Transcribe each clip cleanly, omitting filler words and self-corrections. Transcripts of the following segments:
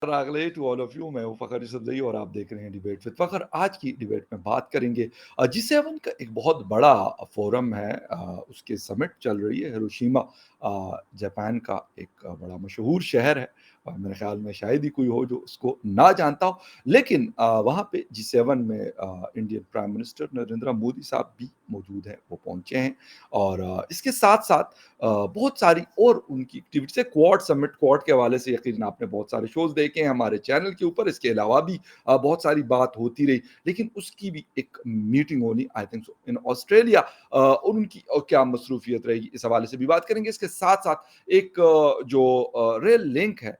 रागले to all of you. मैं हूँ फ़खर यूसुफ़ज़ई और आप देख रहे हैं डिबेट विद फ़खर। आज की डिबेट में बात करेंगे जी7 का एक बहुत बड़ा फोरम है, उसकी समिट चल रही है हिरोशिमा, जापान का एक बड़ा मशहूर शहर है और मेरे ख़्याल में शायद ही कोई हो जो उसको ना जानता हो। लेकिन वहाँ पे जी7 में Indian prime minister Narendra Modi साहब भी मौजूद हैं, वो पहुँचे हैं और इसके साथ-साथ बहुत सारी और उनकी एक्टिविटीज़ है। क्वाड समिट, क्वाड के हवाले से यकीनन आपने बहुत सारे शोज़ देखे हैं हमारे चैनल के ऊपर। इसके अलावा भी बहुत सारी बात होती रही, लेकिन उसकी भी एक मीटिंग होनी I think so in Australia, और उनकी क्या मसरूफियत रहेगी, इस हवाले से भी बात करेंगे। इसके साथ-साथ एक जो रेल लिंक है,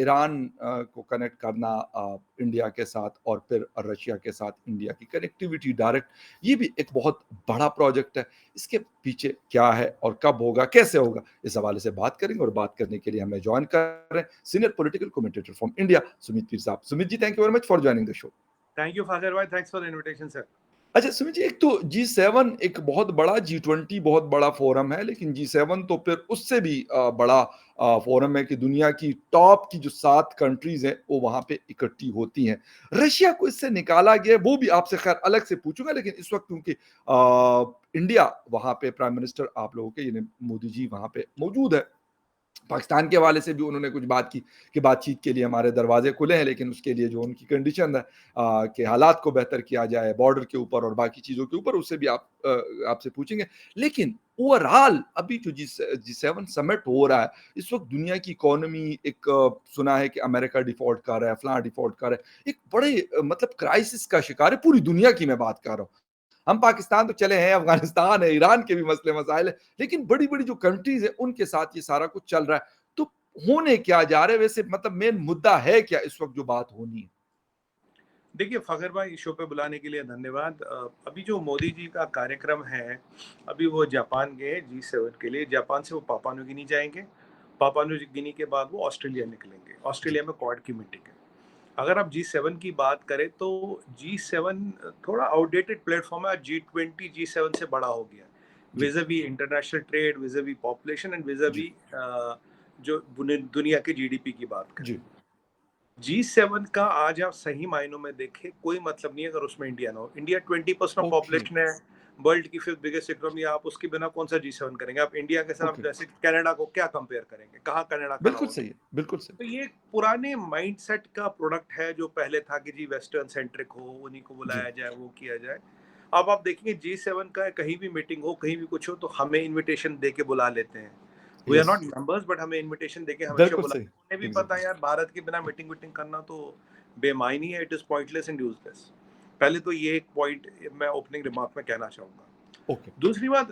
ईरान को कनेक्ट करना इंडिया के साथ और फिर रशिया के साथ इंडिया की कनेक्टिविटी डायरेक्ट, ये भी एक बहुत बड़ा प्रोजेक्ट है। इसके पीछे क्या है और कब होगा, कैसे होगा, इस हवाले से बात करेंगे और बात करने के लिए हमें जॉइन कर रहे हैं senior political commentator from India Sumit Peer sahab. Sumit ji, thank you very much for joining the show. Thank you Fakhar भाई, thanks for the invitation sir. अच्छा सुमित जी, एक तो जी7 एक बहुत बड़ा, जी20 बहुत बड़ा फोरम है, लेकिन जी7 तो फिर उससे भी बड़ा फोरम है कि दुनिया की टॉप की जो 7 कंट्रीज हैं वो वहां पे इकट्ठी होती हैं। रशिया को इससे निकाला गया, वो भी आपसे खैर अलग से पूछूंगा, लेकिन इस वक्त क्योंकि इंडिया वहां पे प्राइम मिनिस्टर आप लोगों के यानी मोदी जी वहां पे मौजूद है, पाकिस्तान के हवाले से भी उन्होंने कुछ बात की कि बातचीत के लिए हमारे दरवाजे खुले हैं, लेकिन उसके लिए जो उनकी कंडीशन है कि हालात को बेहतर किया जाए बॉर्डर के ऊपर और बाकी चीज़ों के ऊपर, उससे भी आपसे पूछेंगे। लेकिन ओवरऑल अभी जो जी7 समिट हो रहा है, इस वक्त दुनिया की इकोनॉमी एक सुना है कि अमेरिका डिफॉल्ट कर रहा है, फलां डिफॉल्ट कर रहा है, एक बड़े मतलब क्राइसिस का शिकार है पूरी दुनिया की मैं बात कर रहा हूँ। हम पाकिस्तान तो चले हैं, अफगानिस्तान है, ईरान के भी मसले मसाइल है, लेकिन बड़ी-बड़ी जो कंट्रीज़ हैं, उनके साथ ये सारा कुछ चल रहा है। तो होने क्या जा रहा है वैसे, मतलब मेन मुद्दा है क्या इस वक़्त जो बात होनी है? देखिए फखर भाई, इस शो पे बुलाने के लिए धन्यवाद। अभी जो मोदी जी का कार्यक्रम है, अभी वो जापान गए जी7 के लिए। जापान से वो पापुआ न्यू गिनी जाएंगे। पापुआ न्यू गिनी के बाद वो ऑस्ट्रेलिया निकलेंगे। जी, ऑस्ट्रेलिया में क्वाड की मीटिंग है। अगर आप जी7 की बात करें तो जी7 थोड़ा आउटडेटेड प्लेटफॉर्म है। जी20 जी7 से बड़ा हो गया, जी, vis-à-vis international trade, vis-à-vis population and ji, vis-à-vis जो दुनिया के जीडीपी की बात करें। जी। जी7 का आज आप सही मायनों में देखें कोई मतलब नहीं है अगर उसमें इंडिया ना हो। इंडिया 20% ओके, पॉपुलेशन है, वर्ल्ड की 5th बिगेस्ट इकोनॉमी। आप उसके बिना कौन सा जी7 करेंगे? आप इंडिया के साथ ओके। जैसे कनाडा को क्या कंपेयर करेंगे? कहाँ कनाडा खड़ा बिल्कुल होगा? सही है, बिल्कुल सही। तो ये पुराने माइंडसेट का प्रोडक्ट है जो पहले था कि जी वेस्टर्न सेंट्रिक हो, उन्हीं को जी, बुलाया जाए, वो किया जाए। अब आप देखेंगे जी7 का कहीं भी मीटिंग हो, कहीं भी कुछ हो, तो हमें इनविटेशन दे के बुला लेते हैं। We are yes, not members, but हमें इनविटेशन देके हमेशा बिल्कुल बुला। सही। उन्हें भी पता है एग्ज़ैक्टली। यार, भारत के बिना मीटिंग वीटिंग करना तो बेमायनी है। It is pointless and useless. पहले तो ये एक पॉइंट मैं ओपनिंग रिमार्क में कहना चाहूंगा। ओके, दूसरी बात,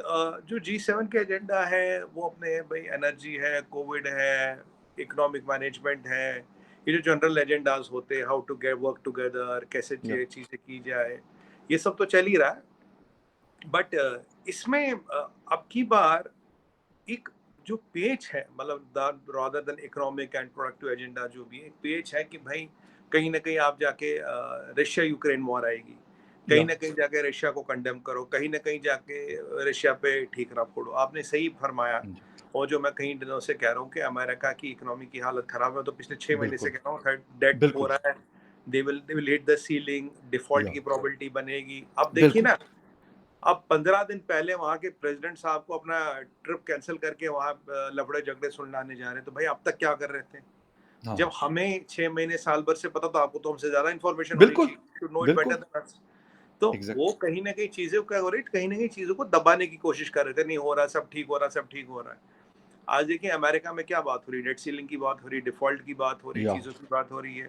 जो जी7 के एजेंडा है वो अपने भाई एनर्जी है, कोविड है, इकोनॉमिक मैनेजमेंट है। ये जो जनरल एजेंडाज होते हैं, how to get work together, कैसे या चीजें की जाए, ये सब तो चल ही रहा है। बट इसमें अब की बार एक जो पेज है, मतलब rather than economic and productive agenda, जो भी एक पेज है कि भाई कहीं ना कहीं आप जाके रशिया यूक्रेन वॉर आएगी, कहीं या ना कहीं जाके रशिया को कंडेम करो, कहीं ना कहीं जाके रशिया पे ठीकरा फोड़ो। आपने सही फरमाया। जी, और जो मैं कई दिनों से कह रहा हूँ कि अमेरिका की इकोनॉमी की हालत खराब है, तो पिछले 6 महीने से बिल्कुल, कह रहा हूँ डेट हो बिल्कुल, रहा है। They will hit the ceiling, default या की प्रोबेबिलिटी बनेगी। अब देखिए बिल्कुल, ना, अब 15 दिन पहले वहां के प्रेसिडेंट साहब को अपना ट्रिप कैंसिल करके वहां लफड़े झगड़े सुलझाने जा रहे, तो भाई अब तक क्या कर रहे थे? जब हाँ, हमें 6 महीने साल भर से पता, तो आपको तो हमसे ज्यादा इन्फॉर्मेशन होनी बिल्कुल, चाहिए, should know it better बिल्कुल, than us। तो वो एग्ज़ैक्टली, कहीं ना कहीं चीजों क्या हो रही, कहीं ना कहीं चीजों को दबाने की कोशिश कर रहे थे। नहीं हो रहा, सब ठीक हो रहा, सब ठीक हो रहा है। आज देखिए अमेरिका में क्या बात हो रही है, डेट सीलिंग की बात हो रही है, डिफॉल्ट की बात हो रही है, या चीजों की बात हो रही है।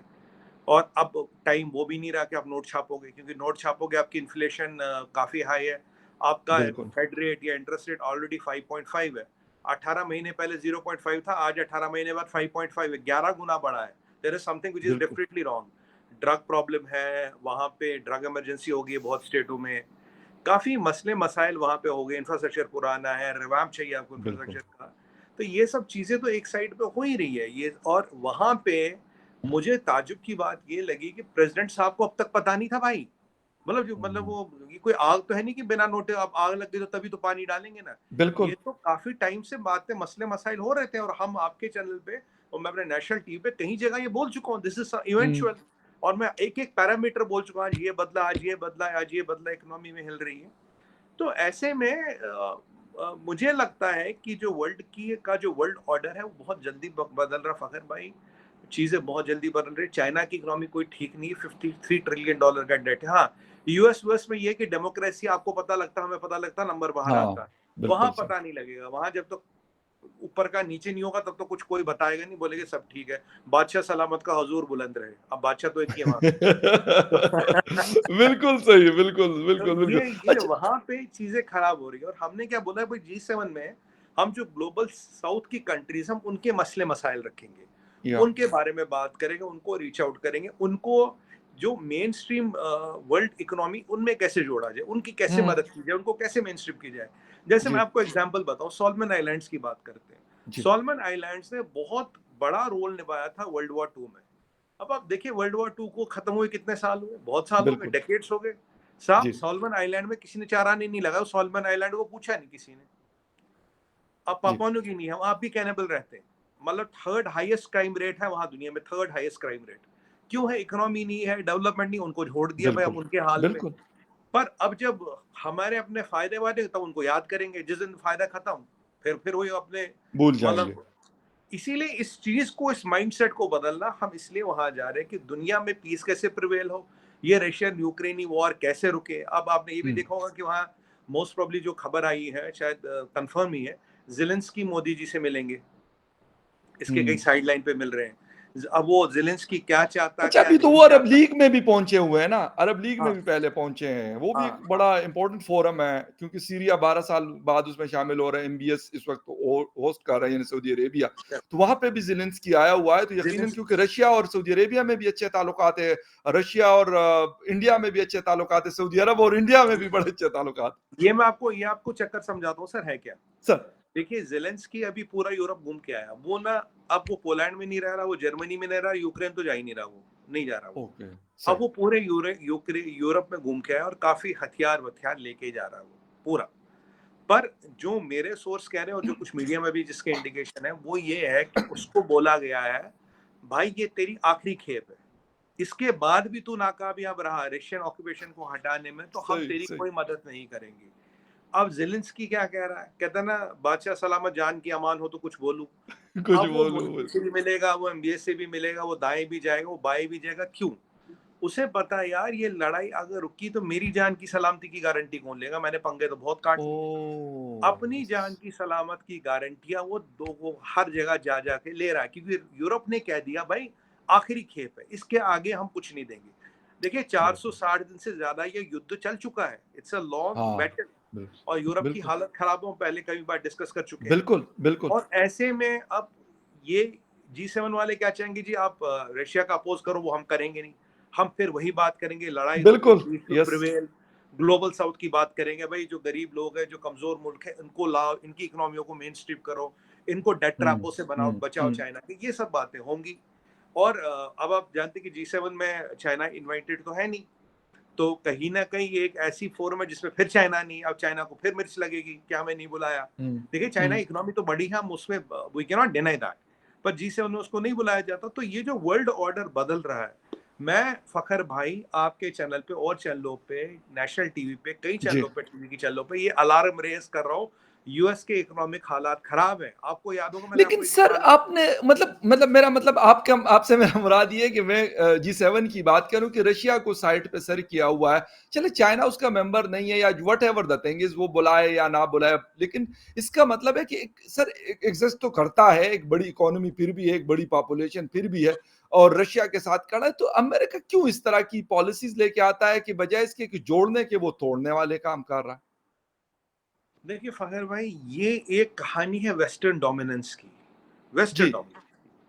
और अब टाइम वो भी नहीं रहा कि आप नोट छापोगे, क्योंकि नोट छापोगे आपकी इन्फ्लेशन काफी हाई है। आपका बिल्कुल, फेड रेट या इंटरेस्ट रेट ऑलरेडी 5.5 है। 18 महीने पहले 0.5 था, आज 18 महीने बाद 5.5 है, 11 गुना बढ़ा है। There is something which is बिल्कुल, डेफिनेटली रॉन्ग। ड्रग प्रॉब्लम है वहां पे, ड्रग इमरजेंसी हो गई है बहुत स्टेटों में। काफी मसले मसाइल वहां पे हो गए, इंफ्रास्ट्रक्चर पुराना है, रिवैम्प चाहिए आपको बिल्कुल, इंफ्रास्ट्रक्चर का। तो ये सब चीजें तो एक साइड पे हो ही रही है ये। और वहां पे मुझे ताजुब की बात ये लगी कि प्रेसिडेंट साहब को अब तक पता नहीं था भाई। मतलब हुँ, वो, ये कोई आग तो है नहीं कि बिना नोटे अब आग लग गई तो तभी तो पानी डालेंगे ना। बिल्कुल, ये तो काफी टाइम से बातें, मसले मसाइल हो रहे थे, और हम आपके चैनल पे और मैं अपने नेशनल टीवी पे कई जगह ये बोल चुका हूँ, दिस इज हुँ, इवेंचुअल। और मैं एक एक पैरामीटर बोल चुका हूँ, आज ये बदला, आज ये बदला, आज ये बदला, इकोनॉमी में हिल रही है। तो ऐसे में मुझे लगता है कि जो वर्ल्ड की का जो वर्ल्ड ऑर्डर है वो बहुत जल्दी बदल रहा फखर भाई। चीजें बहुत जल्दी बदल रही। चाइना की इकोनॉमी कोई ठीक नहीं है, $53 ट्रिलियन का डेट है। हाँ, यूएस यूएस में ये कि डेमोक्रेसी आपको पता लगता, हमें पता लगता, नंबर बाहर हाँ, आता। वहां बिल्कुल सही। पता नहीं लगेगा। वहां जब तक ऊपर का नीचे नहीं होगा तब तो कुछ कोई बताएगा नहीं, बोलेगा सब ठीक है, बादशाह सलामत का हजूर बुलंद रहे। अब बादशाह तो एक ही है वहां पे। बिल्कुल सही, बिल्कुल, तो बिल्कुल, बिल्कुल। ये अच्छा वहां पे चीजें खराब हो रही है। और हमने क्या बोला है भाई, G7 में हम जो ग्लोबल साउथ की कंट्रीज, हम उनके मसले मसाइल रखेंगे, या उनके बारे में बात करेंगे, उनको रीच आउट करेंगे, उनको जो मेन स्ट्रीम वर्ल्ड इकोनॉमी उनमें कैसे जोड़ा जाए, उनकी कैसे हुँ, मदद की जाए, उनको कैसे मेन स्ट्रीम की जाए। जैसे मैं जी, आपको एग्जांपल बताऊं, सॉल्मन आइलैंड्स की बात करते हैं। जी, सॉल्मन आइलैंड्स ने बहुत बड़ा रोल निभाया था वर्ल्ड वॉर 2 में। अब आप देखिए वर्ल्ड वॉर 2 को खत्म हुए कितने साल हुए, बहुत साल हो गए, बिल्कुल, डेकेड्स हो गए। साहब जी, सॉल्मन आइलैंड में किसी ने चार आने नहीं लगा, सॉल्मन आइलैंड को पूछा नहीं किसी ने। अब जी, पापुआ न्यू गिनी है, वहां भी कैनेबल रहते हैं। मतलब थर्ड हाईएस्ट क्राइम रेट है वहां दुनिया में, थर्ड हाईएस्ट क्राइम रेट। क्यों है? इकोनॉमी नहीं है, डेवलपमेंट नहीं, उनको छोड़ दिया भाई, बिल्कुल, अब उनके हाल पे। बिल्कुल, पर अब जब हमारे अपने फायदे वादे तब उनको याद करेंगे, जिस दिन फायदा खत्म फिर वही अपने, भूल जाएँगे। मतलब इसीलिए इस चीज को, इस माइंडसेट को बदलना, हम इसलिए वहां जा रहे हैं कि दुनिया में पीस कैसे प्रिवेल हो, ये रशियन यूक्रेनी वॉर कैसे रुके। अब आपने ये भी हुँ, देखा होगा कि वहाँ मोस्ट प्रोबेबली जो खबर आई है, शायद कंफर्म ही है, जिलेंस्की मोदी जी से मिलेंगे, इसके कई हुँ। साइड लाइन पे मिल रहे हैं। अब वो जिलेंस्की क्या चाहता, अच्छा, क्या अभी तो नहीं वो अरब चाहता। लीग में भी पहुँचे हुए हैं ना, अरब लीग में हाँ भी पहले पहुँचे हैं। वो भी हाँ एक हाँ। बड़ा इम्पोर्टेंट फोरम है क्योंकि सीरिया 12 साल बाद उसमें शामिल हो रहा है। एमबीएस इस वक़्त होस्ट कर रहे हैं यानी सऊदी अरेबिया। तो वहाँ पे भी ज़ेलेंस्की आया हुआ है, तो यकीनन जिलेंस्की, क्योंकि रशिया और सऊदी अरेबिया में भी अच्छे ताल्लुकात है। रशिया और इंडिया में भी अच्छे ताल्लुकात है। सऊदी अरब और इंडिया में भी बड़े अच्छे ताल्लुकात। ये आपको चक्कर समझाता हूँ सर, है क्या। सर देखिए जेलेंस्की अभी पूरा यूरोप घूम के आया, वो ना, अब वो पोलैंड में नहीं रह रहा, वो जर्मनी में नहीं रहा, यूक्रेन तो जा ही नहीं रहा, वो नहीं जा रहा वो। ओके, अब सही। वो पूरे यूरोप में घूम के आया और काफी हथियार वथियार लेके जा रहा है वो पूरा। पर जो मेरे सोर्स कह रहे हैं और जो कुछ मीडिया में भी जिसके इंडिकेशन है वो ये है कि उसको बोला गया है, भाई ये तेरी आखिरी खेप है, इसके बाद भी तू नाकामयाब रहा रशियन ऑक्यूपेशन को हटाने में, तो हम सही, तेरी सही। कोई मदद नहीं करेंगे। अब जेलेंस्की क्या कह रहा है, कहता है ना, बादशाह सलामत जान की अमान हो तो कुछ बोलूं। कुछ अब वो बोलो मोदी से बिल्कुल। भी मिलेगा, वो एमबीएस से भी मिलेगा, वो दाएं भी जाएगा, वो बाएं भी जाएगा, क्यों? उसे पता है यार, ये लड़ाई अगर रुकी तो मेरी जान की सलामती की गारंटी कौन लेगा, मैंने पंगे तो बहुत काट लिए। ओह! अपनी जान की सलामत की गारंटियां वो हर जगह जा जाके ले रहा है, क्योंकि यूरोप ने कह दिया भाई आखिरी खेप है, इसके आगे हम कुछ नहीं देंगे। देखिए बिल्कुल। 460 दिन से ज्यादा ये युद्ध चल चुका है, इट्स अ लॉन्ग हाँ, बैटल। बिल्कुल, और यूरोप की बिल्कुल, हालत खराब हो, पहले कई बार डिस्कस कर चुके हैं। बिल्कुल, बिल्कुल, और ऐसे में अब ये G7 वाले क्या चाहेंगे जी, आप रशिया का अपोज करो, वो हम करेंगे नहीं। हम फिर वही बात करेंगे, लड़ाई रुको, बिल्कुल, peace to yes. Prevail. Global south की बात करेंगे, भाई जो गरीब लोग हैं, जो कमजोर मुल्क है, इनको लाओ, इनकी इकोनॉमियों को मेन स्ट्रीम करो, इनको डेट हुँ, ट्रैपों से बनाओ, हुँ, बचाओ हुँ, चाइना की, ये सब बातें होंगी। और अब आप जानते हैं कि G7 में चाइना इन्वाइटेड तो है नहीं, तो कहीं ना कहीं ये एक ऐसी फोरम है जिसमें फिर चाइना नहीं, अब चाइना को फिर मिर्च लगेगी क्या हमें नहीं बुलाया। हुँ, देखिए चाइना हुँ। इकोनॉमी तो बड़ी है, हम उसमें we can not deny that, पर G7 में उसको नहीं बुलाया जाता। तो ये जो वर्ल्ड ऑर्डर बदल रहा है, मैं फखर भाई आपके चैनल पे और चैनलों पे, नेशनल टीवी पे, कई जी। चैनलों पे, टीवी की चैनलों पे ये अलार्म रेज कर रहा हूँ। यूएस के इकोनॉमिक हालात खराब है, आपको याद होगा मैंने लेकिन आपको एक सर बार, आपने मतलब मेरा मतलब आपका आपसे मेरा मुराद ये है कि मैं G7 की बात करूँ कि रशिया को साइड पे सर किया हुआ है। चले चाइना उसका मेंबर नहीं है या व्हाटएवर द थिंग इज़ वो बुलाए या ना बुलाए, लेकिन इसका मतलब है कि एक सर एग्जिस्ट तो करता है, एक बड़ी इकोनॉमी फिर भी है, एक बड़ी पॉपुलेशन फिर भी है और रशिया के साथ खड़ा है, तो अमेरिका क्यों इस तरह की पॉलिसीज़ लेके आता है कि बजाय इसके कि जोड़ने के वो तोड़ने वाले काम कर रहा है? देखिए फखर भाई, ये एक कहानी है वेस्टर्न डोमिनेंस की, जी, वेस्टर्न डोमिनेंस।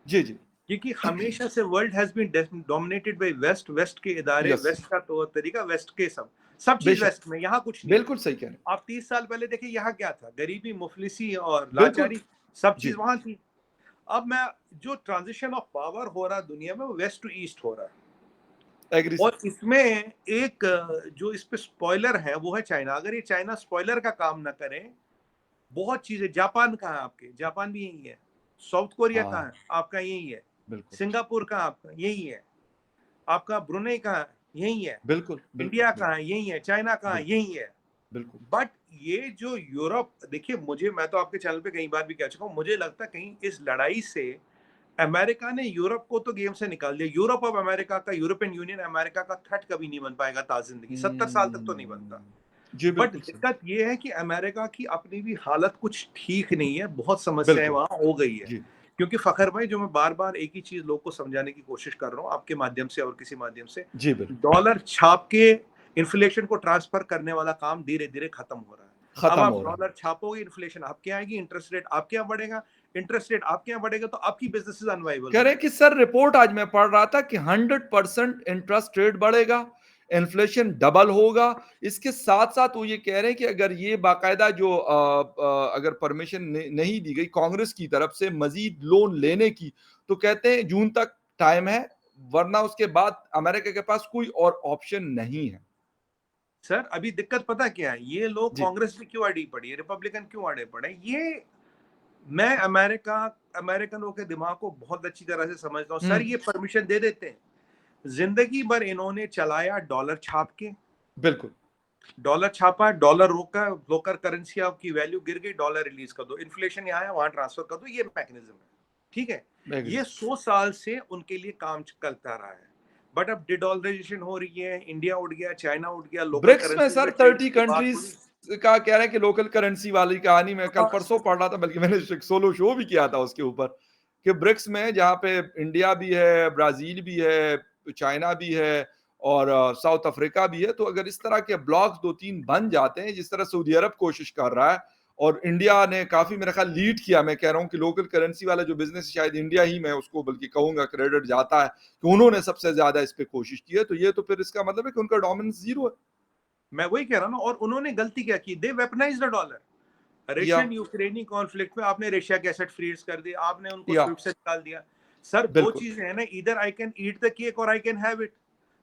जी, जी। क्योंकि हमेशा से world has been dominated by west, west के इदारे, यस, वेस्ट का तौर तरीका, वेस्ट के सब सब चीज बेशक, वेस्ट में, यहाँ कुछ नहीं है। बिल्कुल सही कह रहे हैं। आप 30 साल पहले देखिए यहाँ क्या था, गरीबी, मुफलिसी और बिल्कुल, लाचारी, सब जी। चीज वहां थी। अब मैं, जो ट्रांजिशन ऑफ पावर हो रहा है दुनिया में, वो वेस्ट टू ईस्ट हो रहा है। Agree sir. और इसमें एक जो इस पे स्पॉइलर है वो है चाइना। अगर ये चाइना स्पॉइलर का काम ना करे, बहुत चीजें, जापान कहाँ है आपके, जापान भी यही है। साउथ कोरिया कहाँ है? हाँ, आपका यही है। बिल्कुल, सिंगापुर कहाँ आपका? यही है। आपका ब्रुनेई कहाँ है? यही है। बिल्कुल, बिल्कुल, इंडिया कहाँ बिल्कुल, है? यही है। चाइना कहाँ है? बिल्कुल, यही है। बिल्कुल। बट ये जो यूरोप, देखिए मुझे, मैं तो आपके चैनल पे कई बार भी कह चुका हूँ, मुझे लगता है कहीं इस लड़ाई से अमेरिका ने यूरोप को तो गेम से निकाल दिया। यूरोप अब अमेरिका का, यूरोपियन यूनियन अमेरिका का थ्रेट कभी नहीं बन पाएगा ताजिंदगी, 70 साल तक तो नहीं बनता। जी, बट बिल्कुल सही। दिक्कत ये है कि अमेरिका की अपनी भी हालत कुछ ठीक नहीं है, बहुत समस्याएं बिल्कुल, वहां हो गई है। जी, क्योंकि फखर भाई, जो मैं बार बार एक ही चीज लोग को समझाने की कोशिश कर रहा हूँ आपके माध्यम से और किसी माध्यम से, जी, बिल्कुल, डॉलर छाप के इन्फ्लेशन को ट्रांसफर करने वाला काम धीरे धीरे खत्म हो रहा है। अब खत्म आप हो रहा है। डॉलर छापोगे, इन्फ्लेशन आपके आएगी, इंटरेस्ट रेट आपके यहाँ बढ़ेगा। इंटरेस्ट रेट आपके यहाँ बढ़ेगा तो आपकी बिजनेसेस अनवाइबल कह हो रहे हैं कि जाएगी। सर रिपोर्ट आज मैं पढ़ रहा था कि 100% इंटरेस्ट रेट बढ़ेगा, इन्फ्लेशन डबल होगा। इसके साथ-साथ वो ये कह रहे हैं कि अगर ये बाकायदा जो अगर परमिशन नहीं दी गई कांग्रेस की तरफ से मज़ीद लोन लेने की, तो कहते हैं जून तक टाइम है, वरना उसके बाद अमेरिका के पास कोई और ऑप्शन नहीं है। सर अभी दिक्कत पता क्या है, ये लोग जी। कांग्रेस में क्यों अड़ी पड़ी है, रिपब्लिकन क्यों अड़े पड़े हैं? ये, मैं अमेरिका, अमेरिकनों के दिमाग को बहुत अच्छी तरह से समझता हूँ। हुँ, सर ये परमिशन दे देते हैं, जिंदगी भर इन्होंने चलाया डॉलर छाप के। बिल्कुल, डॉलर छापा, डॉलर रोका, लोकल करेंसी आपकी वैल्यू गिर गई, डॉलर रिलीज कर दो, इन्फ्लेशन यहाँ है वहां ट्रांसफर कर दो, ये मैकेनिज्म है। ठीक है। एग्री। ये 100 साल से उनके लिए काम चलता रहा है। बट अब डिडॉलराइजेशन हो रही है, इंडिया उठ गया, चाइना उठ गया, लोकल ब्रिक्स में करेंसी सर में ट्रेड 30 की बात कंट्रीज हुई। का कह रहे हैं कि लोकल करेंसी वाली कहानी मैं कल हाँ, परसों पढ़ रहा था, बल्कि मैंने एक सोलो शो भी किया था उसके ऊपर कि ब्रिक्स में जहाँ पे इंडिया भी है, ब्राजील भी है, चाइना भी है और साउथ अफ्रीका भी है, तो अगर इस तरह के ब्लॉक्स 2-3 बन जाते हैं जिस तरह सऊदी अरब कोशिश कर रहा है और इंडिया ने काफी मेरा ख्याल लीड किया। मैं कह रहा हूँ कि लोकल करेंसी वाला जो बिजनेस शायद इंडिया ही में उसको बल्कि कहूंगा क्रेडिट जाता है कि उन्होंने सबसे ज्यादा इस पे कोशिश की है, तो ये तो फिर इसका मतलब है कि उनका डोमिनेंस जीरो है। मैं वही कह रहा हूँ ना। और उन्होंने गलती क्या की, दे वेपनाइज द डॉलर। या रशियन यूक्रेनी कॉन्फ्लिक्ट में आपने रशिया के एसेट फ्रीज कर दिया, आपने उनको या स्विफ्ट से निकाल दिया। सर दो बिल्कुल, चीजें हैं ना, इधर I can eat the cake और आई कैन हैव इट।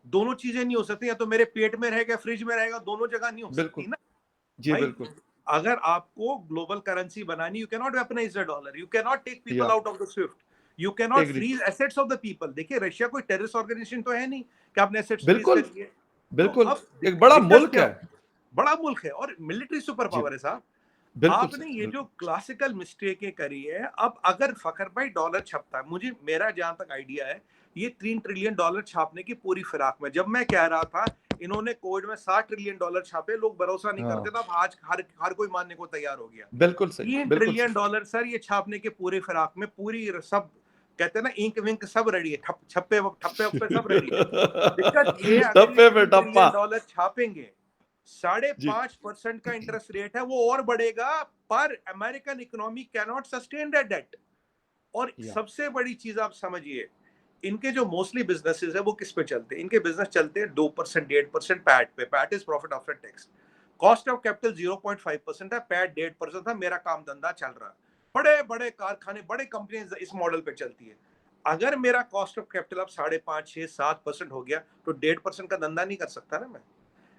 दोनों चीजें नहीं हो सकती, या तो मेरे पेट में रहेगा, फ्रिज में रहेगा, दोनों जगह नहीं हो बिल्कुल। सकती ना जी, भाई। बिल्कुल। अगर आपको ग्लोबल करेंसी बनानी, you can not weaponise the dollar, you can not take people या out of the SWIFT, you can not agree. Freeze assets of the people. देखिए रशिया कोई टेररिस्ट ऑर्गेनाइजेशन तो है नहीं कि आपने एसेट्स फ्रीज बिल्कुल, कर लिए। तो बिल्कुल। अब एक बड़ा दिक्कत मुल्क क्या है। है? बड़ा मुल्क है और मिलिट्री सुपर जी, पावर है साहब। बिल्कुल आपने सही, ये जो बिल्कुल। क्लासिकल मिस्टेकें करी है, अब अगर फखर भाई डॉलर छपता है, मुझे, मेरा जहां तक आइडिया है, ये $3 ट्रिलियन छापने की पूरी फिराक में, जब मैं कह रहा था इन्होंने कोविड में $60 ट्रिलियन छापे, लोग भरोसा नहीं हाँ, करते था, अब आज हर हर कोई मानने को तैयार हो गया। बिल्कुल सही, तीन बिल्कुल ट्रिलियन सही। डॉलर सर ये छापने के पूरे फिराक में, पूरी सब, कहते हैं ना इंक विंक सब रेडी है, छप्पे ठप्पे उप्पे सब रेडी है। दिक्कत ये है, अगर ये टप्पे पे तीन टप्पा। ट्रिलियन डॉलर छापेंगे, साढ़े जी। पांच परसेंट का इंटरेस्ट रेट है, वो और बढ़ेगा। पर American economy can not sustain that debt. और या सबसे बड़ी चीज आप समझिए, इनके जो मोस्टली बिजनेसेस है वो किस पे चलते हैं? इनके बिजनेस चलते हैं 2% 1.5% पैट पे। PAT is profit after tax. Cost of capital 0.5% है, पैट 1.5% था। मेरा काम धंधा चल रहा है, बड़े बड़े कारखाने, बड़े कंपनीज इस मॉडल पे चलती है। अगर मेरा कॉस्ट ऑफ कैपिटल अब 5.5 6 7% हो गया, तो 1.5% का धंधा नहीं कर सकता ना मैं।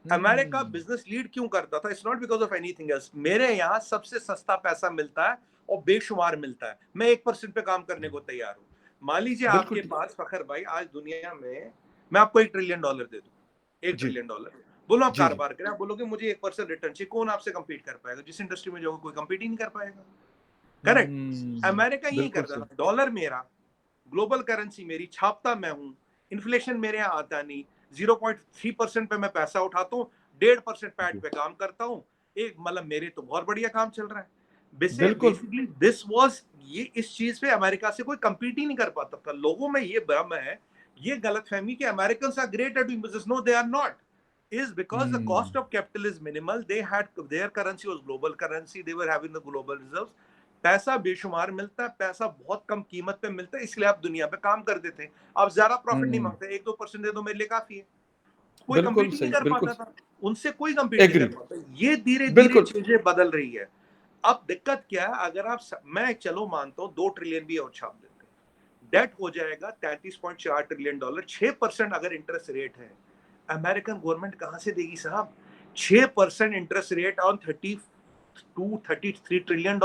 अमेरिका हुँ, बिजनेस लीड क्यों करता था? It's not because of anything else. मेरे यहाँ सबसे सस्ता पैसा मिलता है और बेशुमार मिलता है। मैं 1% पे काम करने को तैयार हूँ। मान लीजिए बिल्कुल आपके ठीक। पास फखर भाई आज दुनिया में, मैं आपको $1 ट्रिलियन दे दूं, एक जी, ट्रिलियन डॉलर बोलो आप जी, जी। कारोबार करें, आप बोलोगे मुझे 1% रिटर्न चाहिए, कौन आपसे कंपीट कर पाएगा? जिस इंडस्ट्री में जाओगे कोई कंपीट ही नहीं कर पाएगा। करेक्ट। हुँ, अमेरिका यही बिल्कुल करता सही। था, डॉलर मेरा, ग्लोबल करेंसी मेरी, छापता मैं हूं, इन्फ्लेशन मेरे यहाँ आता नहीं, 0.3% पे मैं पैसा उठाता हूँ, 1.5% पैट जी, पे काम करता हूँ। एक मतलब मेरे तो बहुत बढ़िया काम चल रहा है। बिल्कुल। बेसिकली दिस वाज, ये इस चीज पे अमेरिका से कोई compete ही नहीं कर पाता था। लोगों में ये भ्रम है, ये गलतफहमी कि American are great at doing business. No they are not. is because the hmm, cost of capital is minimal. They had, their currency was global currency, they were having the global reserves. पैसा बेशुमार मिलता है, पैसा बहुत कम कीमत पे मिलता है, इसलिए आप दुनिया पे काम करते थे। आप ज्यादा प्रॉफिट नहीं हुँ, मांगते, 1-2% दे दो मेरे लिए काफी है। कोई बिल्कुल कंपीट ही नहीं सही, कर बिल्कुल पाता सही। था, उनसे कोई कंपीट नहीं कर एग्री, पाता। ये धीरे धीरे बिल्कुल। चीजें बदल रही है। अब दिक्कत क्या है, अगर आप मैं चलो मानता हूँ 2 ट्रिलियन भी और छाप देते हैं, डेट हो जाएगा $33.4 ट्रिलियन। 6% अगर इंटरेस्ट रेट है, अमेरिकन गवर्नमेंट कहां से देगी साहब? 6% इंटरेस्ट रेट ऑन $32-33 ट्रिलियन।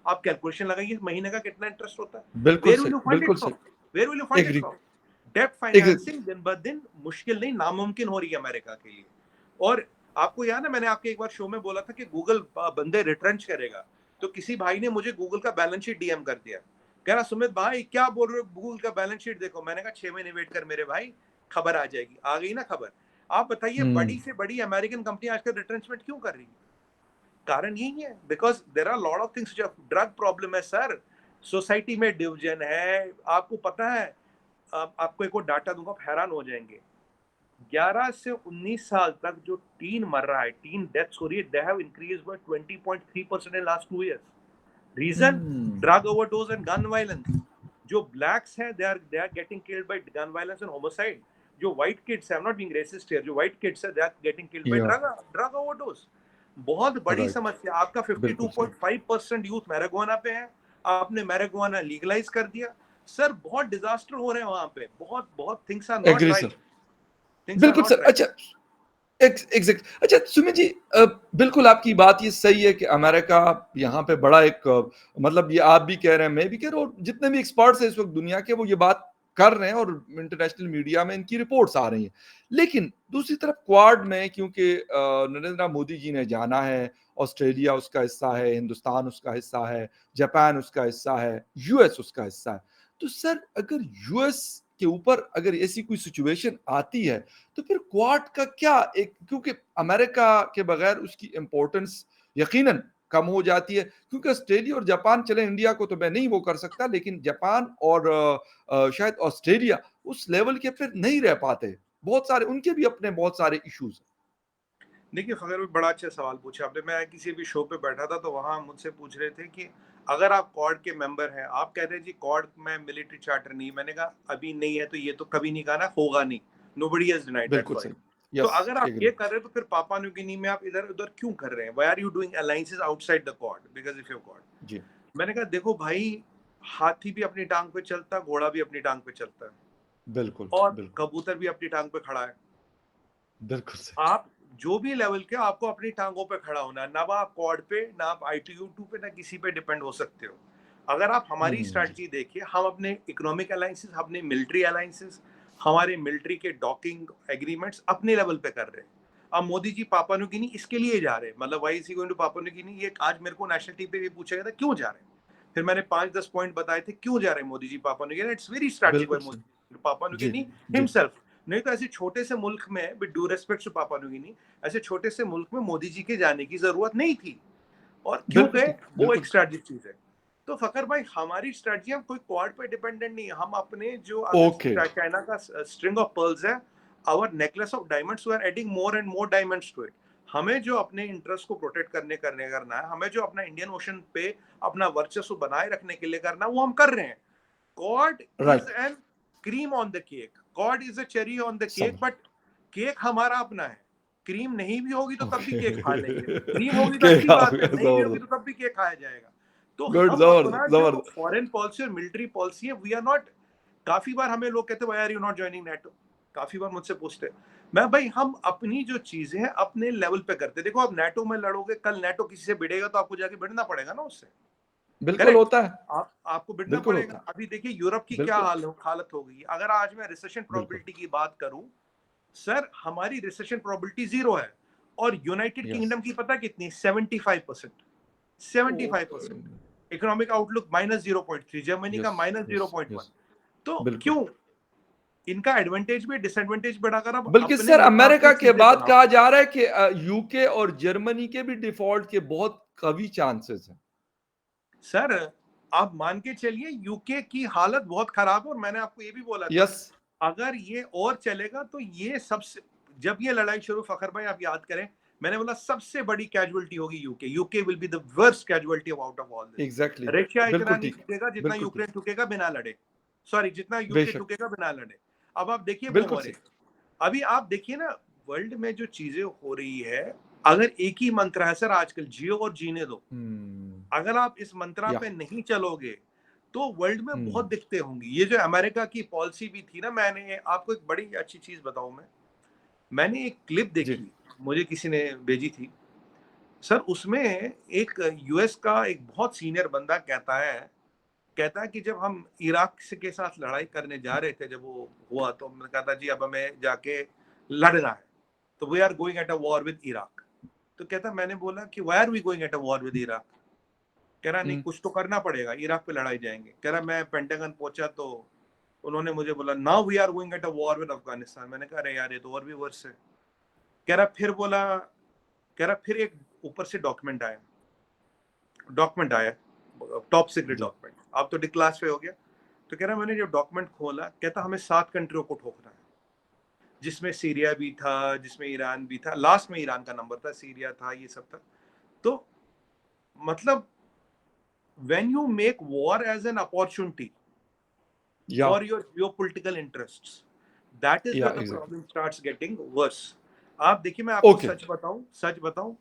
आप कैलकुलेशन लगाइए महीने का कितना इंटरेस्ट होता है, बिल्कुल वेयर विल सही, यू फंड इट बिल्कुल फ्रॉम, सही। Where will you fund it agree, from? Debt agree. Financing दिन ब दिन मुश्किल नहीं नामुमकिन हो रही है अमेरिका के लिए। और आपको याद है मैंने आपके एक बार शो में बोला था कि गूगल बंदे रिट्रेंच करेगा, तो किसी भाई ने मुझे गूगल का बैलेंस शीट डीएम कर दिया, कह रहा सुमित भाई क्या बोल रहे हो, गूगल का बैलेंस शीट देखो। मैंने कहा 6 महीने वेट कर मेरे भाई, खबर आ जाएगी। आ गई ना खबर। आप बताइए हुँ। बड़ी से बड़ी अमेरिकन कंपनी आजकल रिट्रेंचमेंट क्यों कर रही है? कारण यही है, because there are lot of things, जो ड्रग प्रॉब्लम है सर, सोसाइटी में डिवीजन है। आपको पता है, आपको एक और डाटा दूंगा, आप हैरान हो जाएंगे। 11 से 19 साल तक जो टीन मर रहा है, टीन डेथ्स हो रही है, they have increased by 20.3% in last 2 years. Reason, हुँ। Drug overdose and gun violence. जो ब्लैक्स हैं, they are getting killed by gun violence and homicide. जो white kids, I am not being racist here, जो white kids है, they are getting killed by या drug overdose. बहुत बड़ी right, समस्या। आपका बिल्कुल सही। 52.5% यूथ मैरिजुआना पे है, आपने मैरिजुआना लीगलाइज कर दिया। सर बहुत डिजास्टर हो रहे हैं वहां पे, बहुत बहुत things are not agree right, sir. Things are बिल्कुल नॉट सर। राइट। अच्छा, एग्ज़ैक्ट। अच्छा सुमित जी, बिल्कुल आपकी बात ये सही है कि अमेरिका यहाँ पे बड़ा एक मतलब ये आप भी कह रहे हैं, मैं भी कह रहा हूँ, जितने भी एक्सपर्ट्स हैं इस वक़्त दुनिया के, वो ये बात कर रहे हैं और इंटरनेशनल मीडिया में इनकी रिपोर्ट्स आ रही हैं। लेकिन दूसरी तरफ क्वाड में क्योंकि नरेंद्र मोदी जी ने जाना है, ऑस्ट्रेलिया उसका हिस्सा है, हिंदुस्तान उसका हिस्सा है, जापान उसका हिस्सा है, यूएस उसका हिस्सा है। तो सर अगर यूएस के ऊपर अगर ऐसी कोई सिचुएशन आती है, तो फिर क्वाड का क्या एक, क्योंकि अमेरिका के बगैर उसकी इम्पोर्टेंस यकीनन कम हो जाती है, क्योंकि ऑस्ट्रेलिया और जापान, चले इंडिया को तो मैं नहीं वो कर सकता, लेकिन जापान और शायद ऑस्ट्रेलिया उस लेवल के फिर नहीं रह पाते। बहुत सारे उनके भी अपने बहुत सारे इश्यूज हैं। देखिए खैर भी बड़ा अच्छा सवाल पूछा आपने। मैं किसी भी शो पे बैठा था तो वहां मुझसे पूछ रहे थे कि अगर आप कॉर्ड के मेंबर हैं, आप कह रहे हैं जी कॉर्ड में मिलिट्री चार्टर नहीं। मैंने कहा अभी नहीं है तो ये तो कभी नहीं कहा ना, होगा नहीं। नोबडी हैज डिनाइड दैट बिल्कुल पॉइंट। सही। तो यस, अगर आप एग्री। ये कर रहे हैं तो फिर पापा न्यू गिनी में आप इधर उधर क्यों कर रहे हैं? Why are you doing alliances outside the Quad because if you Quad. जी, मैंने कहा देखो भाई, हाथी भी अपनी टांग पे चलता है, घोड़ा भी अपनी टांग पे चलता है, बिल्कुल, और बिल्कुल, कबूतर भी अपनी टांग पे खड़ा है। बिल्कुल सही। आप जो भी लेवल के, आपको अपनी टांगों पे खड़ा होना है। ना आप कॉर्ड पे, ना आप ITU-2 पे, ना किसी पे डिपेंड हो सकते हो। अगर आप हमारी हुँ, स्ट्रैटेजी देखिए, हम अपने इकोनॉमिक अलायंसेस, अपने मिलिट्री अलायंसेस, हमारे मिलिट्री के डॉकिंग एग्रीमेंट्स अपने लेवल पे कर रहे हैं। अब Modi ji Papua New Guinea इसके लिए जा रहे हैं, मतलब why is he going to Papua New Guinea? ये आज मेरे को नेशनल टीवी पे भी पूछा गया था क्यों जा रहे हैं। फिर मैंने 5-10 पॉइंट बताए थे क्यों जा रहे हैं Modi ji Papua New Guinea. It's very strategic by बिल्कुल सही। Modi Papua New ji, Guinea ji. Himself. नहीं तो ऐसे छोटे से मुल्क में, with due respect to Papua New Guinea, ऐसे छोटे से मुल्क में मोदी जी के जाने की जरूरत नहीं थी। और क्यों बिल्कुल गए, ठीक, वो बिल्कुल एक ठीक। स्ट्रैटेजिक चीज है। तो फकर भाई हमारी स्ट्रैटेजी, हम कोई क्वाड पे डिपेंडेंट नहीं है। हम अपने जो, अगर ओके, चाइना का स्ट्रिंग ऑफ पर्ल्स है, our necklace of diamonds, we are adding more and more diamonds to it. हमें जो अपने इंटरेस्ट को प्रोटेक्ट करना है, हमें जो अपना इंडियन ओशन पे अपना वर्चस्व बनाए रखने के लिए करना है, वो हम कर रहे हैं। Quad is right, an cream on the cake, Quad is a cherry on the cake, समझ बट केक हमारा अपना है। क्रीम नहीं भी होगी तो तब भी ओके। केक खा लेंगे। क्रीम होगी तो अच्छी क्या हो बात है, गया, नहीं भी होगी ज़बरदस्त, तो तब भी केक खाया जाएगा। तो गुड, हम अपना ज़बरदस्त, जो ज़बरदस्त। फॉरेन पॉलिसी और मिलिट्री पॉलिसी है, वी आर नॉट। काफी बार हमें लोग कहते हैं why are you not joining NATO, काफी बार मुझसे पूछते हैं। मैं भाई, हम अपनी जो चीजें हैं अपने लेवल पे करते हैं। देखो आप नेटो में लड़ोगे, कल नेटो किसी से भिड़ेगा तो आपको जाके भिड़ना पड़ेगा ना उससे। बिल्कुल करेक्ट। होता है, आपको भिड़ना बिल्कुल पड़ेगा। होता है। अभी देखिए यूरोप की क्या बिल्कुल, हालत हो गई। अगर आज मैं रिसेशन बिल्कुल, प्रोबेबिलिटी की बात करूं, सर हमारी रिसेशन प्रोबेबिलिटी 0 है। और यूनाइटेड यस। किंगडम की पता कितनी? 75%। 75%। ओह! इकोनॉमिक आउटलुक -0.3, जर्मनी का यस, यस, -0.1। यस, तो बिल्कुल। क्यों? इनका एडवांटेज भी डिसएडवांटेज बढ़ाकर अब बल्कि अपने सर हिसाब से अमेरिका के चीजें बाद बनाओ। कहा जा रहा है कि यूके और जर्मनी के भी डिफ़ॉल्ट के बहुत कभी चांसेस हैं। सर आप मान के चलिए यूके की हालत बहुत खराब है। और मैंने आपको ये भी बोला था, यस, अगर ये और चलेगा तो ये सबसे, जब ये लड़ाई शुरू, फखर भाई आप याद करें, मैंने बोला सबसे बड़ी कैजुअलिटी होगी UK. UK will be the worst casualty out of all this. Exactly, Russia इतना बिल्कुल नहीं ठीक, टूटेगा जितना बिल्कुल ठीक। यूक्रेन टूटेगा बिना लड़े। सॉरी, जितना यूके बेशक, टूटेगा बिना लड़े। अब आप देखिए वो बिल्कुल मरे। सही। अभी आप देखिए ना, वर्ल्ड में जो चीजें हो रही है, अगर एक ही मंत्र है सर आजकल, जियो और जीने दो। हुँ, अगर आप इस मंत्रा या पे नहीं चलोगे तो वर्ल्ड में बहुत हुँ, दिक्कतें होंगी। ये जो अमेरिका की पॉलिसी भी थी ना, मैंने आपको एक बड़ी अच्छी चीज बताऊं। मैंने एक क्लिप जी, देखी, मुझे किसी ने भेजी थी। सर उसमें एक यूएस का एक बहुत सीनियर बंदा कहता है कि जब हम इराक के साथ लड़ाई करने जा रहे थे, जब वो हुआ, तो मैंने कहा था जी अब हमें जाके लड़ना है, तो we are going at a war with Iraq. तो कहता, मैंने बोला कि why are we going at a war with Iraq? कह रहा नहीं, हुँ, कुछ तो करना पड़ेगा, इराक पे लड़ाई जाएंगे। कह रहा मैं पेंटागन पहुंचा तो उन्होंने मुझे बोला now we are going at a war with Afghanistan. मैंने कहा अरे यार ये तो और भी वर्ष है। कह रहा फिर बोला, कह रहा फिर एक ऊपर से डॉक्यूमेंट आया, टॉप सीक्रेट जी। डॉक्यूमेंट, अब तो डिक्लासिफाई हो गया। तो कह रहा मैंने जब डॉक्यूमेंट खोला, कहता हमें 7 कंट्रियों को ठोकना है, जिसमें सीरिया भी था, जिसमें ईरान भी था, लास्ट में ईरान का नंबर था, सीरिया था, ये सब था। तो मतलब when you make war as an opportunity या for your political interests, that is where the exactly. problem starts getting worse. आप देखिए, मैं आपको ओके, सच बताऊं,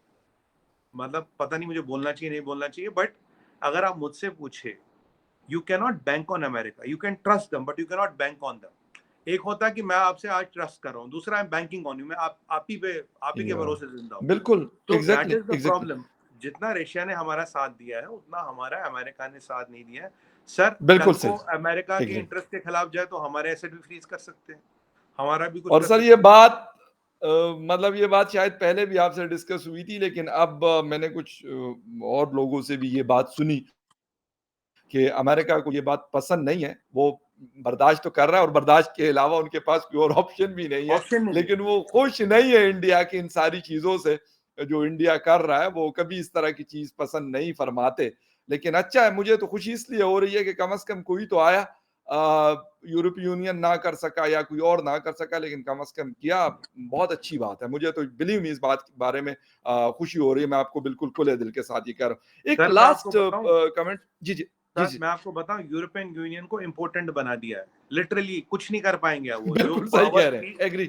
मतलब पता नहीं मुझे बोलना चाहिए नहीं बोलना चाहिए, बट अगर आप मुझसे पूछे, you can not bank on America, you can trust दम but you can not bank on दम। एक होता है कि मैं आपसे आज ट्रस्ट कर रहा हूँ, दूसरा है बैंकिंग ऑन यू, मैं आप ही के या भरोसे जिंदा हूँ। बिल्कुल, तो that exactly, is the exactly. Problem. जितना रशिया ने हमारा साथ दिया है, उतना हमारा अमेरिका ने साथ नहीं दिया है। सर कल बिल्कुल को सही, अमेरिका के एग्ज़ैक्टली। इंटरेस्ट के खिलाफ जाए तो हमारे एसेट भी फ्रीज कर सकते हैं, हमारा भी कुछ और कर सर ये सकते हैं। बात अ, मतलब ये बात शायद पहले भी आपसे डिस्कस हुई थी, लेकिन अब मैंने कुछ और लोगों से भी ये बात सुनी कि अमेरिका को ये बात पसंद नहीं है। वो बर्दाश्त तो कर रहा है और बर्दाश्त के अलावा उनके पास कोई और ऑप्शन भी नहीं है। ऑप्शन नहीं है। लेकिन वो खुश नहीं है इंडिया की इन सारी चीज़ों से, जो इंडिया कर रहा है। वो कभी इस तरह की चीज़ पसंद नहीं फरमाते। लेकिन अच्छा है, मुझे तो खुशी इसलिए हो रही है कि कम से कम कोई तो आया। यूरोपीय यूनियन ना कर सका या कोई और ना कर सका, लेकिन कम से कम किया, बहुत अच्छी बात है। मुझे तो बिलीव मी इस बात के बारे में खुशी हो रही है। मैं आपको बिल्कुल खुले दिल के साथ ये कह रहा हूँ। एक सर मैं आपको लास्ट बताऊं, कमेंट। जी, जी। जी, सर जी। मैं आपको बताऊं, यूरोपियन यूनियन को इम्पोर्टेंट बना दिया है। लिटरली कुछ नहीं कर पाएंगे वो, जो बिल्कुल सही पावर कह रहे थी हैं, एग्री।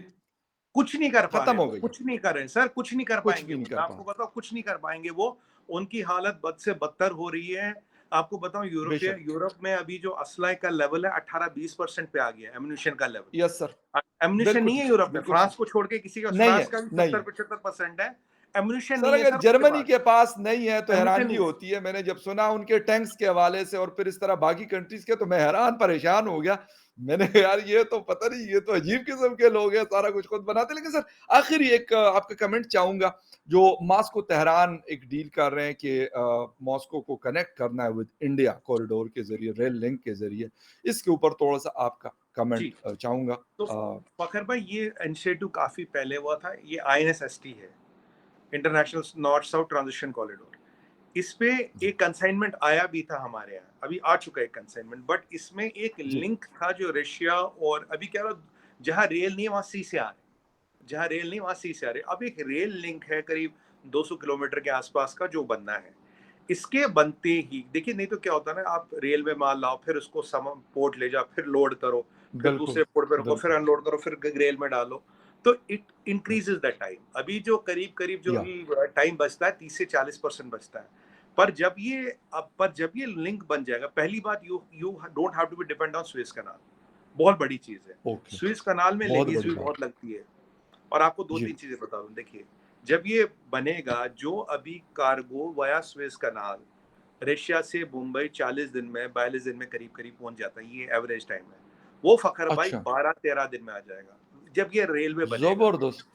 कुछ नहीं कर पा खत्म रहे, हो वो गई है, कुछ नहीं कर रहे सर, कुछ नहीं कर कुछ पाएंगे भी नहीं वो, कर मैं पा आपको बताऊं कुछ नहीं कर पाएंगे वो। उनकी हालत बद से बदतर हो रही है। आपको बताऊं, बेशक। यूरोप में अभी जो असला का लेवल है 18-20% पे आ गया है, एम्यूनिशन का यस सर, लेवल। एम्यूनिशन बिल्कुल नहीं है ठीक, यूरोप में, बिल्कुल फ्रांस ठीक। को छोड़ के किसी का, नहीं फ्रांस है, का भी नहीं सत्तर है। पचहत्तर परसेंट है। एम्यूनिशन सर नहीं है अगर सर उनके जर्मनी पास, के पास नहीं है तो एम्यूनिशन हैरानी नहीं है। होती है। मैंने जब सुना उनके टैंक्स के हवाले से और फिर इस तरह बाकी कंट्रीज़ के, तो मैं हैरान परेशान हो गया। मैंने कहा यार ये तो पता नहीं, ये तो अजीब किस्म के लोग हैं, सारा कुछ खुद बनाते हैं। लेकिन सर आखिरी एक आपका कमेंट चाहूँगा। जो मॉस्को तेहरान एक डील कर रहे हैं कि मॉस्को को कनेक्ट करना है विद इंडिया कॉरिडोर के ज़रिए, रेल लिंक के ज़रिए। इसके ऊपर थोड़ा-सा आपका कमेंट जी, चाहूँगा। तो अ, फखर भाई ये इनिशिएटिव काफी पहले हुआ था, ये आईएनएसएसटी है, international north south transition corridor. इस पे जी, एक कंसाइनमेंट आया भी था हमारे यहाँ, अभी आ चुका है कंसाइनमेंट, बट इसमें एक जी। लिंक था जो रशिया और अभी क्या रहा, जहाँ रेल नहीं है वहाँ सी से आ रहे, जहाँ रेल नहीं वहाँ सी से आ रहे। अब एक रेल लिंक है करीब 200 किलोमीटर के आसपास का जो बनना है। इसके बनते ही देखिए, नहीं तो क्या होता है ना, आप रेल में माल लाओ, फिर उसको सम पोर्ट ले जाओ, फिर लोड करो, फिर बिल्कुल, दूसरे पोर्ट पे रखो, फिर बिल्कुल। अनलोड करो, फिर रेल में डालो। तो इट इंक्रीजेस द टाइम। अभी जो करीब करीब जो या भी टाइम बचता है, 30 से 40% बचता है। पर जब ये लिंक बन जाएगा, पहली बात, you you don't have to be depend on Swiss canal. बहुत बड़ी चीज है। ओके, स्विस कनाल में बहुत लेवीज बड़ी भी बात। बहुत लगती है। और आपको दो जी, तीन चीजें बता दूं, देखिए, जब ये बनेगा, जो अभी cargo via Suez canal Russia से मुंबई 40 दिन में, 42 दिन में करीब करीब पहुंच जाता है, ये एवरेज टाइम है। वो फखर भाई अच्छा, 12-13 दिन में आ जाएगा, जब ये रेलवे बनेगा। ज़बरदस्त,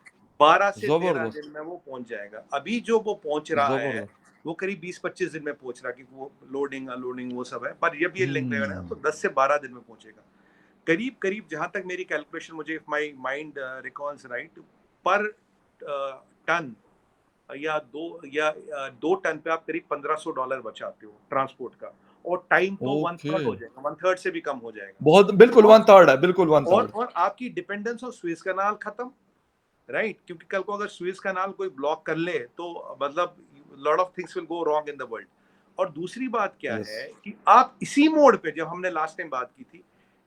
12 से 13 ज़बरदस्त, दिन में वो पहुंच जाएगा। अभी जो वो पहुंच रहा है, ज़बरदस्त। वो करीब 20-25 दिन में पहुंच रहा है, क्योंकि वो लोडिंग अनलोडिंग वो सब है। पर जब ये लिंक रहेगा ना, हुँ, तो 10 से 12 दिन में पहुंचेगा करीब करीब, जहां तक मेरी कैलकुलेशन, मुझे माई माइंड रिकॉल्स राइट, पर टन या 2 टन पे आप करीब $1500 बचाते हो ट्रांसपोर्ट का। और टाइम तो वन ओके। थर्ड हो जाएगा, वन थर्ड से भी कम हो जाएगा। बहुत बिल्कुल और 1/3 है, बिल्कुल 1/3। और आपकी डिपेंडेंस ऑन स्विस कनाल खत्म, राइट? क्योंकि कल को अगर स्विस कनाल कोई ब्लॉक कर ले, तो मतलब lot of things will go wrong in the world. और दूसरी बात क्या यस, है कि आप इसी मोड पे, जब हमने लास्ट टाइम बात की थी,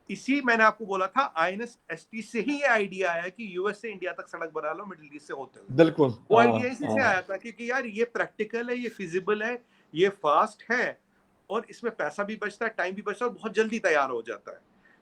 इसी मैंने आपको बोला था, आईएनएसएसटी से ही ये आइडिया आया कि यूएस से इंडिया तक सड़क बना लो, मिडिल ईस्ट से होते हुए। बिल्कुल। वो हाँ, आइडिया इसी से हाँ, आया था, क्योंकि यार ये प्रैक्टिकल है, ये फिजिबल है, ये फास्ट है, और इसमें पैसा भी बचता है, टाइम भी बचता है, और बहुत जल्दी तैयार हो जाता है।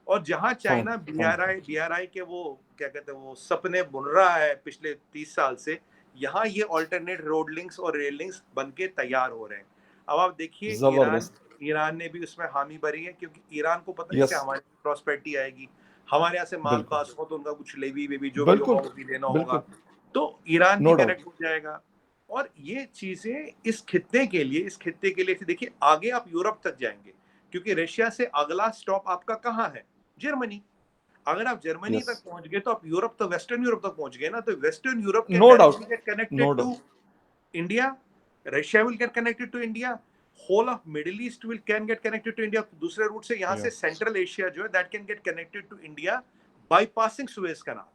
और जहां fine, China fine. BRI BRI के वो क्या कहते हैं, वो सपने बुन रहा है पिछले 30 साल से, यहाँ ये ऑल्टरनेट रोड लिंक्स और रेल लिंक्स बन के तैयार हो रहे हैं। अब आप देखिए ईरान ज़बरदस्त। ईरान ने भी उसमें हामी भरी है, क्योंकि ईरान को पता है इससे यस, हमारी प्रॉस्पेरिटी आएगी, हमारे यहाँ से माल बिल्कुल। पास हो तो उनका कुछ लेवी वेवी जो भी होगा बिल्कुल, वो भी देना होगा, बिल्कुल, तो ईरान भी नो डाउट। कनेक्ट हो जाएगा। और ये चीजें इस खित्ते के लिए देखिए, आगे आप यूरोप तक जाएंगे, क्योंकि रशिया से अगला स्टॉप आपका कहाँ है? जर्मनी। अगर आप जर्मनी यस, तक पहुंच गए तो आप यूरोप तो वेस्टर्न यूरोप तक पहुंच गए ना, तो western Europe can no doubt, directly get no connected to doubt. India, Russia will get connected to India, whole of Middle East will can get connected to India दूसरे route से, यहाँ या से सेंट्रल एशिया जो है that can get connected to India bypassing Suez canal,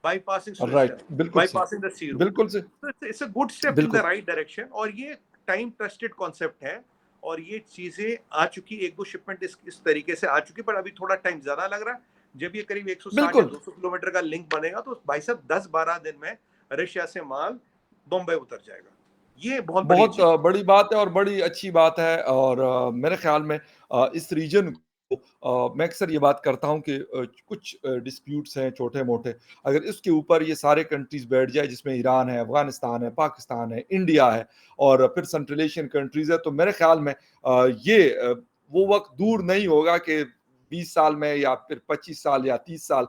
bypassing Suez right, canal, बिल्कुल सही, bypassing the sea route. बिल्कुल सही, तो it's a good step in the बिल्कुल। राइट डायरेक्शन, और ये टाइम ट्रस्टेड कॉन्सेप्ट है, और ये चीजें आ चुकी, एक दो शिपमेंट इस तरीके से आ चुकी, पर अभी थोड़ा टाइम ज्यादा लग रहा है। जब ये करीब 160 या बिल्कुल, 200 किलोमीटर का लिंक बनेगा तो भाई साहब 10-12 दिन में रशिया से माल बॉम्बे उतर जाएगा। ये बहुत बड़ी बहुत अचीवमेंट। बड़ी बात है और बड़ी अच्छी बात है और मेरे ख़्याल में इस रीजन को मैं अक्सर ये बात करता हूँ कि कुछ डिस्प्यूट्स हैं छोटे-मोटे, अगर इसके ऊपर ये सारे कंट्रीज़ बैठ जाए जिसमें ईरान है, अफ़गानिस्तान है, पाकिस्तान है, इंडिया है और फिर सेंट्रल एशियन कंट्रीज़ है, तो मेरे ख़्याल में वो वक़्त दूर नहीं होगा कि 20 साल में या फिर 25 साल या 30 साल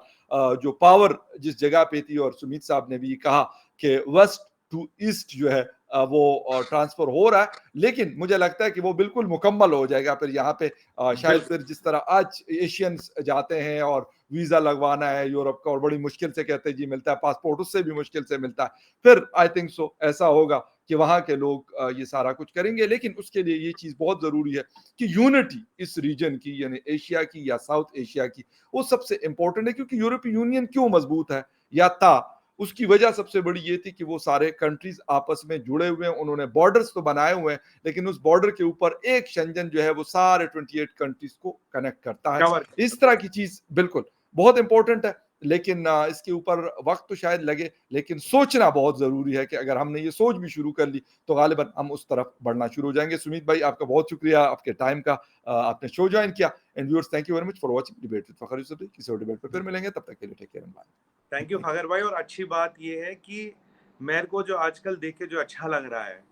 जो पावर जिस जगह पे थी और सुमीत साहब ने भी कहा कि वेस्ट टू ईस्ट जो है वो ट्रांसफर हो रहा है, लेकिन मुझे लगता है कि वो बिल्कुल मुकम्मल हो जाएगा फिर यहाँ पे शायद बिल्कुल। फिर जिस तरह आज एशियंस जाते हैं और वीज़ा लगवाना है यूरोप का और बड़ी मुश्किल से कहते हैं जी मिलता है, पासपोर्ट उससे भी मुश्किल से मिलता है। फिर आई थिंक सो ऐसा होगा कि वहाँ के लोग ये सारा कुछ करेंगे, लेकिन उसके लिए ये चीज़ बहुत ज़रूरी है कि यूनिटी इस रीजन की यानी एशिया की या साउथ एशिया की, वो सबसे इम्पोर्टेंट है क्योंकि यूरोपीय यूनियन क्यों मजबूत है या था उसकी वजह सबसे बड़ी ये थी कि वो सारे कंट्रीज आपस में जुड़े हुए हैं, उन्होंने बॉर्डर्स तो बनाए हुए हैं, लेकिन उस बॉर्डर के ऊपर एक शंजन जो है वो सारे 28 कंट्रीज को कनेक्ट करता है। कवर इस तरह करता की चीज बिल्कुल बहुत इंपॉर्टेंट है, लेकिन इसके ऊपर वक्त तो शायद लगे, लेकिन सोचना बहुत जरूरी है कि अगर हमने ये सोच भी शुरू कर ली तो गालिबन हम उस तरफ बढ़ना शुरू हो जाएंगे। सुमीत भाई आपका बहुत शुक्रिया आपके टाइम का, आपने शो ज्वाइन किया। And viewers thank you very much for watching debate with Fakhar Yusuf. किसी और डिबेट पे फिर मिलेंगे, तब तक के लिए take care and bye. Thank you thank you. Fakhar भाई। और अच्छी बात ये है कि मेरे को जो आजकल देख के जो अच्छा लग रहा है,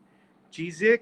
चीजें